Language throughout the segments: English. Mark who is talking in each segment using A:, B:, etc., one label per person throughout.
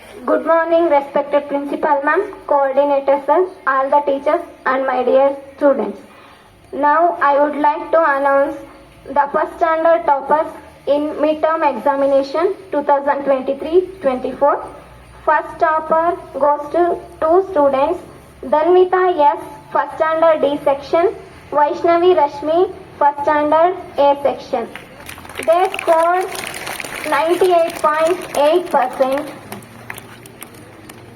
A: Good morning, respected Principal Ma'am, Coordinator Sir, all the teachers and my dear students. Now I would like to announce the first standard toppers in midterm examination 2023-24. First topper goes to two students, Dhanmita S, first standard D section, Vaishnavi Rashmi, first standard A section. They scored 98.8%.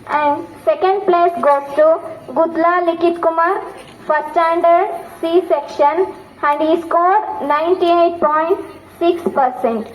A: And second place goes to Gudla Likit Kumar, first standard C section, and he scored 98.6%.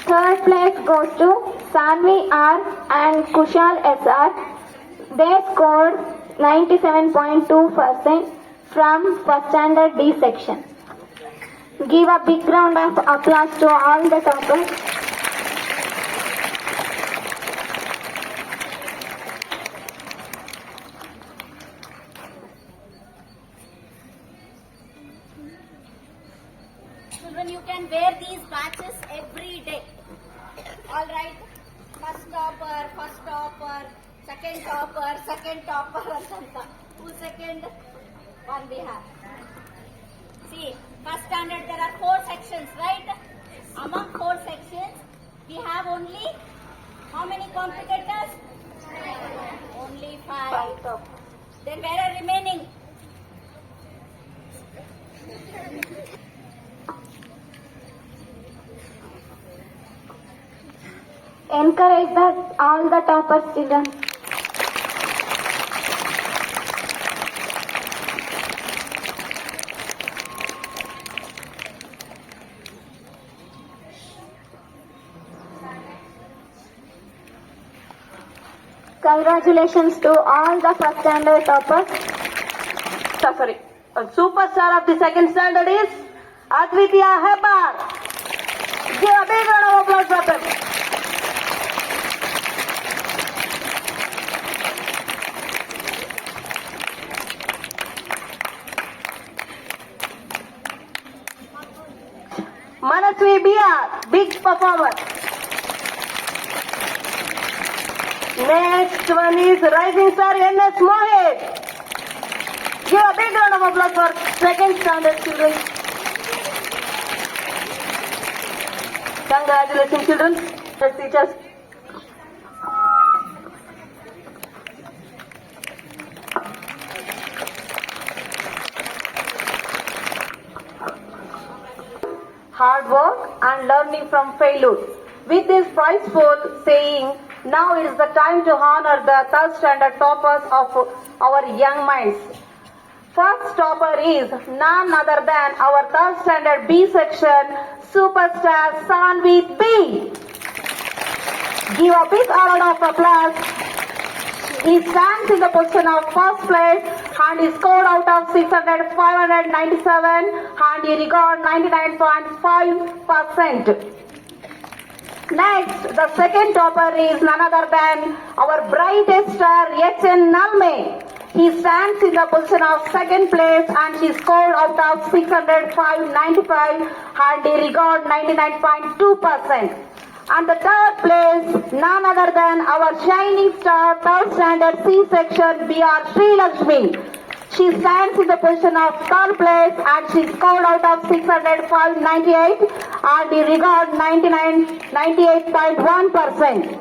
A: Third place goes to Sanvi R and Kushal SR. They scored 97.2% from first standard D section. Give a big round of applause to all the toppers.
B: Children, you can wear these badges every day. Alright? First topper, second topper, or something. Who second? One we have. See, first standard there are 4 sections, right? Among 4 sections, we have only how many competitors? Only 5. Then where are remaining?
A: Encourage all the toppers, children. Congratulations to all the first standard toppers.
C: Sorry. A superstar of the second standard is Advitya Hebar. Give a big round of applause for them. Manasvi BR, big performer. Next one is Rising Star NS Mohit. Give a big round of applause for second standard children. Congratulations children. The teachers. Hard work and learning from failure. With this prizeful saying, now it is the time to honor the third standard toppers of our young minds. First topper is none other than our third standard B section superstar Sanvi B. Give a big round of applause. He stands in the position of first place and he scored out of 600, 597 and he recorded 99.5%. Next, the second topper is none other than our brightest star H.N. Nalme. He stands in the position of second place and he scored out of 600, 595 and he recorded 99.2%. And the third place, none other than our shining star third standard C section B.R. Sri Lakshmi. She stands in the position of third place and she scored out of 600, 598 and he recorded 98.1%.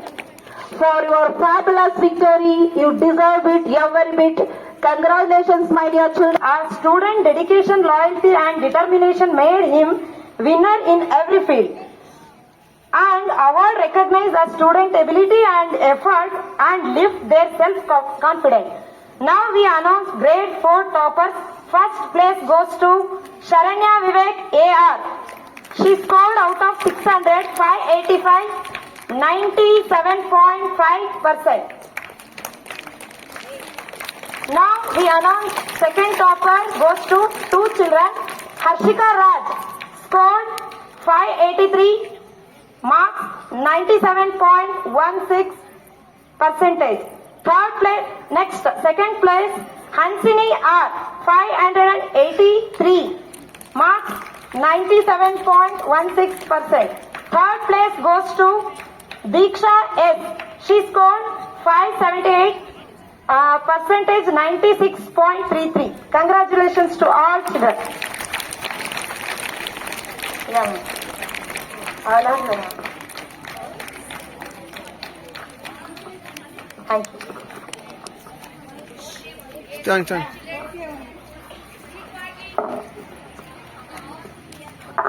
C: For your fabulous victory, you deserve it every bit. Congratulations, my dear children. Our student dedication, loyalty and determination made him winner in every field. And award recognize a student ability and effort and lift their self-confidence. Now we announce grade 4 toppers. First place goes to Sharanya Vivek AR. She scored out of 600, 585, 97.5%. Now we announce second topper goes to 2 children. Harshika Raj scored 583, marks 97.16%. Third place, next, second place, Hansini R, 583, marks 97.16%. Third place goes to Diksha S. She scored 578, percentage 96.33. Congratulations to all children. Yeah. Thank you.
D: Thanks.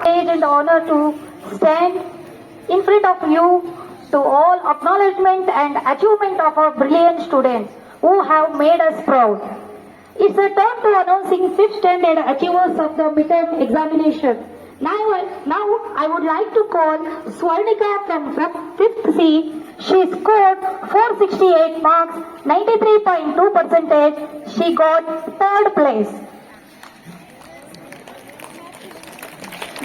C: Privilege and honor to stand in front of you to all acknowledgement and achievement of our brilliant students who have made us proud. It's a turn to announcing 5th standard achievers of the midterm examination. Now I would like to call Swarnika from 5th C. She scored 468 marks, 93.2 percentage. She got 3rd place.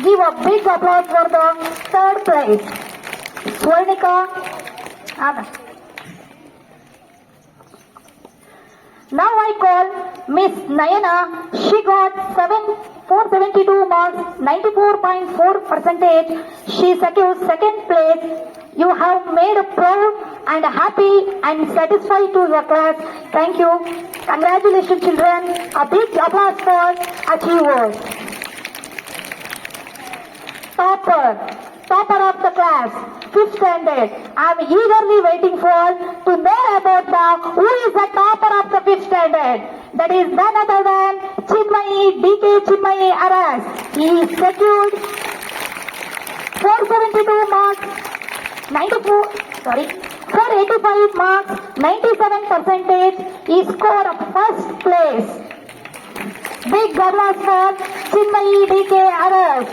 C: Give a big applause for the 3rd place. Swarnika. Now I call Miss Nayana. She got 472 marks, 94.4 percentage. She secures 2nd place. You have made a proud and happy and satisfied to your class. Thank you. Congratulations, children. A big applause for achievers. Topper of the class, 5th standard. I am eagerly waiting to know about who is the topper of the 5th standard. That is none other than Chinmayi, DK Chinmayi Aras. He secured 472 marks, 485 marks, 97 percentage. He scored 1st place. Big applause for Chinmayi, DK Aras.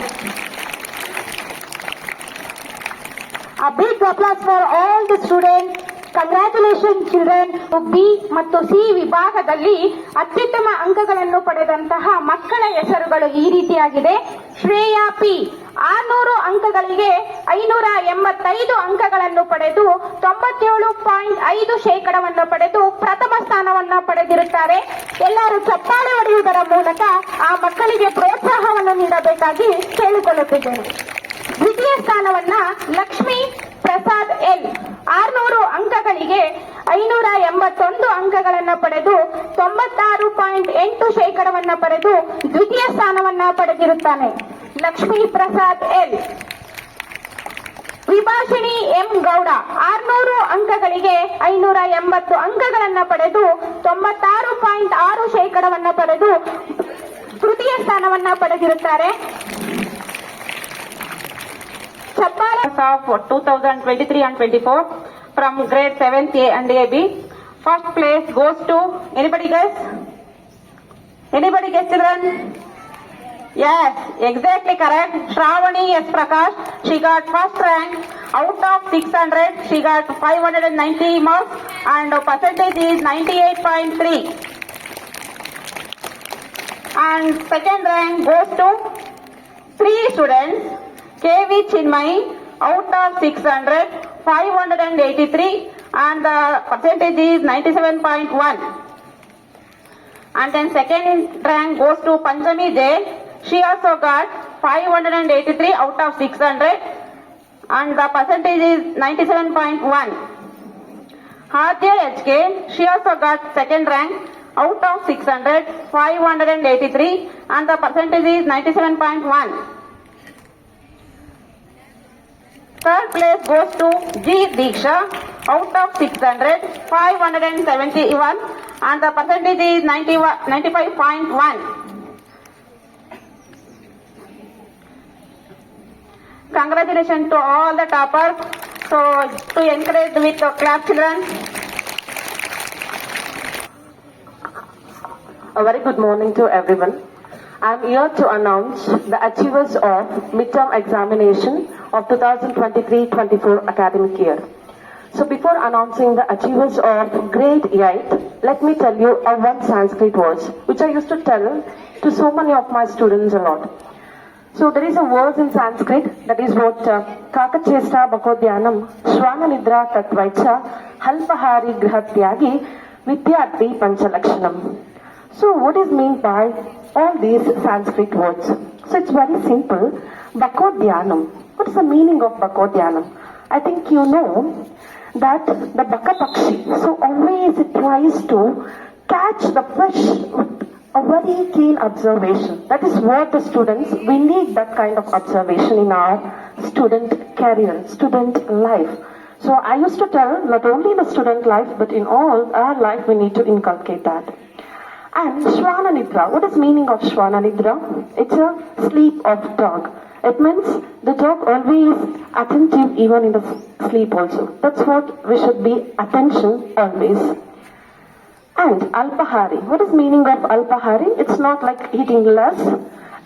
C: A big applause for all the students. Congratulations children. B ಮತ್ತು C ವಿಭಾಗದಲ್ಲಿ ಅತ್ಯುತ್ತಮ ಅಂಕಗಳನ್ನು ಪಡೆದಂತಹ ಮಕ್ಕಳ ಹೆಸರುಗಳು ಈ ರೀತಿಯಾಗಿದೆ. Shreya P 600 ಅಂಕಗಳಿಗೆ 585 ಅಂಕಗಳನ್ನು ಪಡೆದು 97.5% ಪಡೆದು ಪ್ರಥಮ ಸ್ಥಾನವನ್ನ ಪಡೆದಿರುತ್ತಾರೆ. ಎಲ್ಲರೂ ಚಪ್ಪಾಳೆ ಹೊಡೆಯುವುದರ ಮೂಲಕ ಆ ಮಕ್ಕಳಿಗೆ ಪ್ರೋತ್ಸಾಹವನ್ನು ನೀಡಬೇಕಾಗಿ ಕೇಳಿಕೊಳ್ಳುತ್ತಿದ್ದೇನೆ. ದ್ವಿತೀಯ ಸ್ಥಾನವನ್ನ ಲಕ್ಷ್ಮೀ ಪ್ರಸಾದ್ ಎಲ್ 600 ಅಂಕಗಳಿಗೆ 581 ಅಂಕಗಳನ್ನು ಪಡೆದು 96.8% ಪಡೆದು ದ್ವಿತೀಯ ಸ್ಥಾನವನ್ನ ಪಡೆದಿರುತ್ತಾನೆ. ಲಕ್ಷ್ಮೀ ಪ್ರಸಾದ್ ಎಲ್. ವಿಭಾಷಿಣಿ ಎಂ ಗೌಡ 600 ಅಂಕಗಳಿಗೆ 580 ಅಂಕಗಳನ್ನು ಪಡೆದು 96.6% ಪಡೆದು ತೃತೀಯ ಸ್ಥಾನವನ್ನ ಪಡೆದಿರುತ್ತಾರೆ. Chappalas of 2023 and 24 from grade 7th A and AB. First place goes to, anybody guess? Anybody guess children? Yes, exactly correct. Shravani S. Prakash. She got first rank out of 600. She got 590 marks and percentage is 98.3. And second rank goes to 3 students. KV Chinmayi out of 600, 583 and the percentage is 97.1. And then second rank goes to Panchami J. She also got 583 out of 600 and the percentage is 97.1. Hadya HK, she also got second rank out of 600, 583 and the percentage is 97.1. Third place goes to G. Diksha out of 600, 571 and the percentage is 95.1. Congratulations to all the toppers. So to encourage with the clap children.
E: A very good morning to everyone. I am here to announce the achievers of midterm examination of 2023-24 academic year. So before announcing the achievers of grade 8, let me tell you one Sanskrit words which I used to tell to so many of my students a lot. So there is a word in Sanskrit that is what Kakachesta Bakodhyanam Shwana Nidra Tatvaicha Halpahari Grihatyagi Vidyarthi Panchalakshanam. So what is meant by all these Sanskrit words? So it's very simple. Bakodhyanam. What is the meaning of Bakodhyanam? I think you know that the Baka Pakshi, so always it tries to catch the fish with a very keen observation. That is what the students, we need that kind of observation in our student career, student life. So I used to tell, not only in the student life, but in all our life, we need to inculcate that. And Shwana Nidra, what is meaning of Shwana Nidra? It's a sleep of dog. It means the dog always attentive even in the sleep also. That's what we should be, attention always. And Alpahari, what is meaning of Alpahari? It's not like eating less.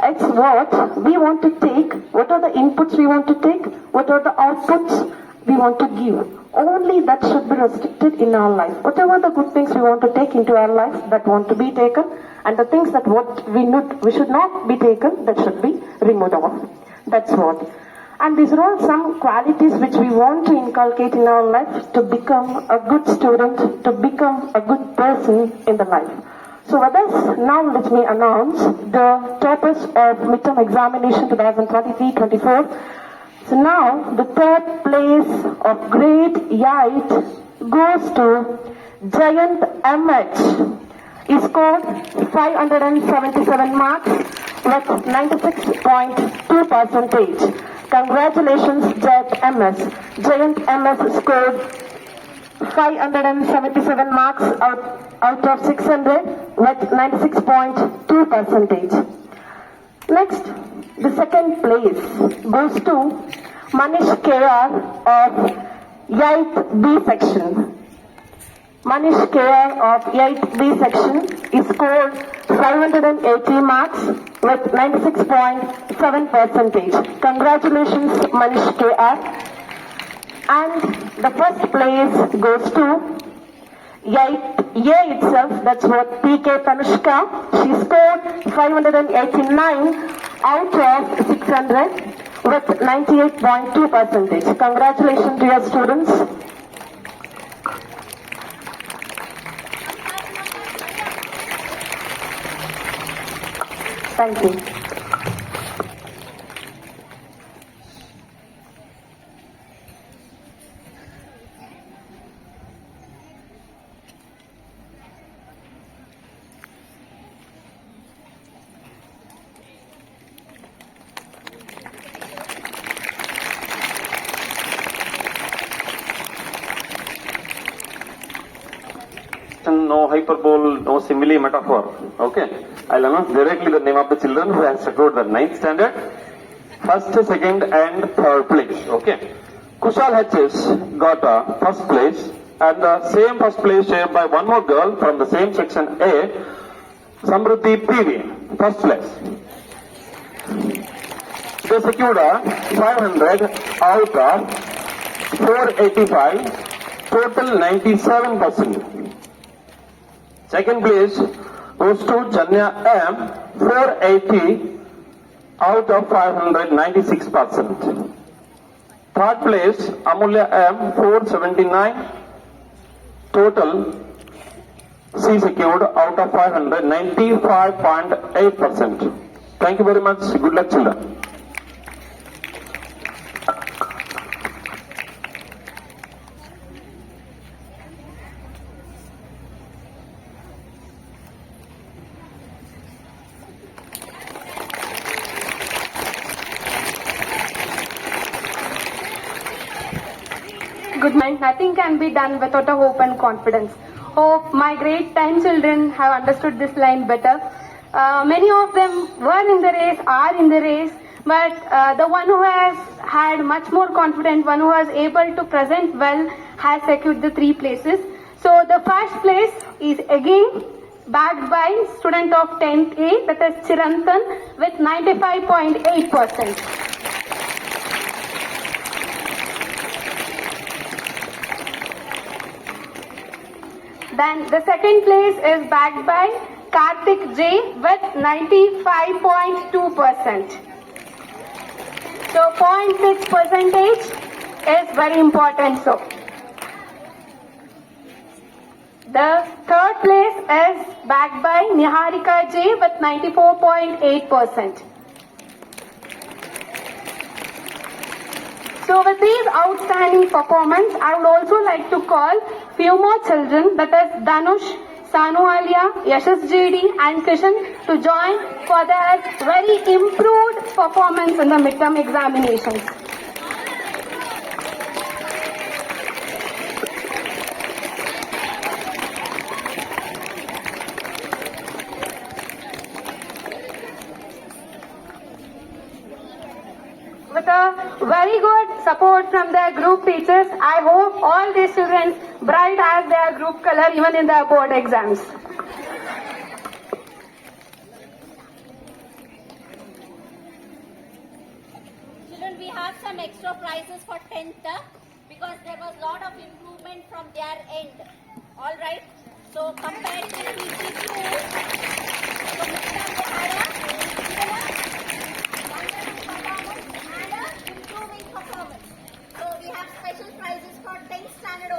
E: It's what we want to take, what are the inputs we want to take, what are the outputs we want to give. Only that should be restricted in our life. Whatever the good things we want to take into our life, that want to be taken, and the things that what we should not be taken, that should be removed off. That's what. And these are all some qualities which we want to inculcate in our life to become a good student, to become a good person in the life. So with this, now let me announce the toppers of midterm examination 2023-24. So now the third place of grade 8 goes to Jayant MH. He scored 577 marks with 96.2%. Congratulations, Jayant MS. Jayant MS scored 577 marks out of 600 with 96.2%. Next, the second place goes to Manish KR of 8th B section. Manish KR of 8th B section is scored 580 marks with 96.7%. Congratulations, Manish KR. And the first place goes to A itself, that's what PK Tanushka. She scored 589 out of 600 with 98.2%. Congratulations to your students. Thank you.
D: No hyperbole, no simile, metaphor. Okay. I'll announce directly the name of the children who have secured the 9th standard, first, second, and third place. Okay. Kushal HS got first place, and the same first place shared by one more girl from the same section A, Samruddhi PV, first place. They secured 500 out of 485, total 97%. Second place goes to Janya M, 480 out of 500, 96%. Third place, Amulya M, 479, total she secured out of 500, 95.8%. Thank you very much. Good luck, children.
F: Good night. Nothing can be done without a hope and confidence. Hope my grade 10 children have understood this line better. Many of them were in the race, are in the race, but the one who has had much more confidence, one who was able to present well, has secured the 3 places. So the first place is again backed by student of 10th A, that is Chirantan, with 95.8%. Then the second place is backed by Karthik J with 95.2%. So 0.6% is very important. So the third place is backed by Niharika J with 94.8%. So with these outstanding performance, I would also like to call few more children, that is Danush, Sanu Alia, Yashas JD and Kishan to join for their very improved performance in the midterm examinations. With a very good support from their group teachers, I hope all these children bright as their group color even in their board exams.
B: Children, we have some extra prizes for 10th because there was lot of improvement from their end. All right. So compared to PC2, so they had a wonderful performance and a improving performance. So we have special prizes for 10th standard